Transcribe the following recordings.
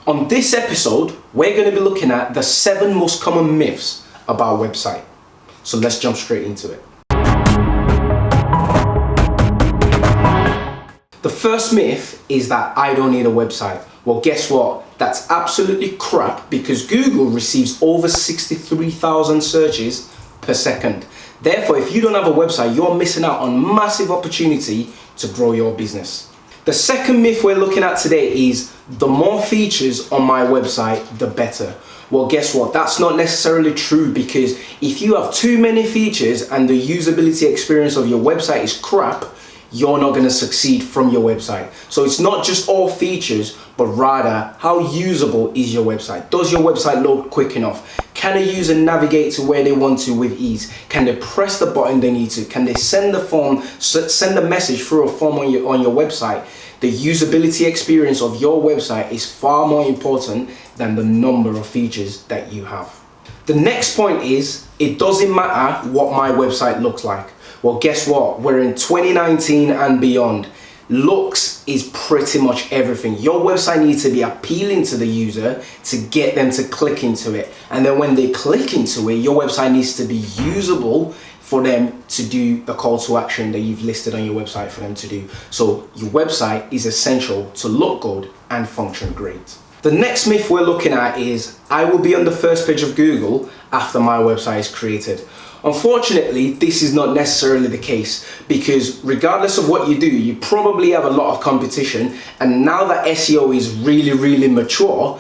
On this episode, we're going to be looking at the 7 most common myths about website. So let's jump straight into it. The first myth is that I don't need a website. Well, guess what? That's absolutely crap because Google receives over 63,000 searches per second. Therefore, if you don't have a website, you're missing out on massive opportunity to grow your business. The second myth we're looking at today is the more features on my website, the better. Well, guess what? That's not necessarily true because if you have too many features and the usability experience of your website is crap, you're not going to succeed from your website. So it's not just all features, but rather how usable is your website? Does your website load quick enough? Can a user navigate to where they want to with ease? Can they press the button they need to? Can they send send a message through a form on your website? The usability experience of your website is far more important than the number of features that you have. The next point is, it doesn't matter what my website looks like. Well, guess what? We're in 2019 and beyond. Looks is pretty much everything. Your website needs to be appealing to the user to get them to click into it. And then when they click into it, your website needs to be usable for them to do the call to action that you've listed on your website for them to do. So your website is essential to look good and function great. The next myth we're looking at is, I will be on the first page of Google after my website is created. Unfortunately, this is not necessarily the case because regardless of what you do, you probably have a lot of competition, and now that SEO is really mature,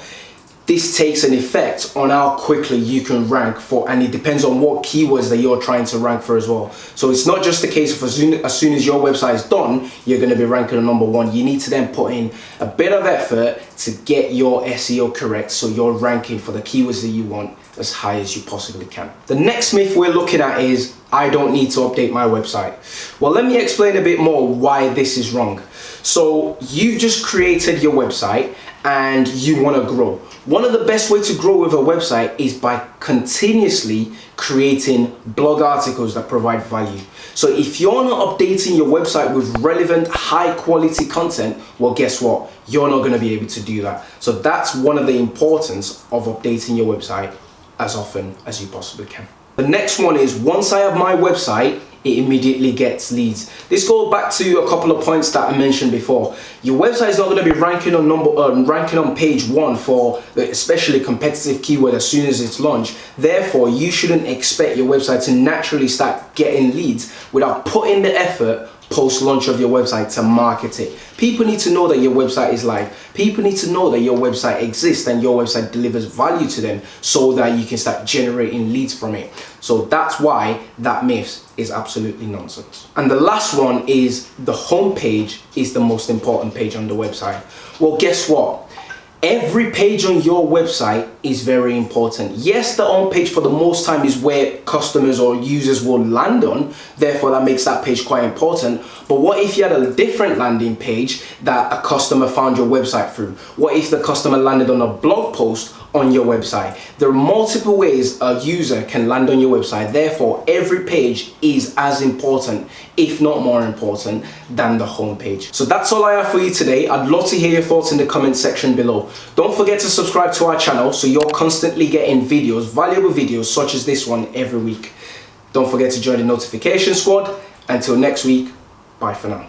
this takes an effect on how quickly you can rank for, and it depends on what keywords that you're trying to rank for as well. So it's not just a case of as soon as your website is done, you're going to be ranking on number 1. You need to then put in a bit of effort to get your SEO correct so you're ranking for the keywords that you want as high as you possibly can. The next myth we're looking at is, I don't need to update my website. Well, let me explain a bit more why this is wrong. So you've just created your website and you want to grow. One of the best ways to grow with a website is by continuously creating blog articles that provide value. So if you're not updating your website with relevant, high quality content, well, guess what? You're not going to be able to do that. So that's one of the importance of updating your website as often as you possibly can. The next one is, once I have my website, it immediately gets leads. This goes back to a couple of points that I mentioned before. Your website is not going to be ranking on page 1 for the especially competitive keyword as soon as it's launched. Therefore, you shouldn't expect your website to naturally start getting leads without putting the effort post-launch of your website to market it. People need to know that your website is live. People need to know that your website exists and your website delivers value to them so that you can start generating leads from it. So that's why that myth is absolutely nonsense. And the last one is, the home page is the most important page on the website. Well, guess what? Every page on your website is very important. Yes, the home page for the most time is where customers or users will land on. Therefore, that makes that page quite important. But what if you had a different landing page that a customer found your website through? What if the customer landed on a blog post on your website? There are multiple ways a user can land on your website. Therefore, every page is as important, if not more important, than the home page. So that's all I have for you today. I'd love to hear your thoughts in the comment section below. Don't forget to subscribe to our channel so you're constantly getting videos, valuable videos such as this one every week. Don't forget to join the notification squad. Until next week, bye for now.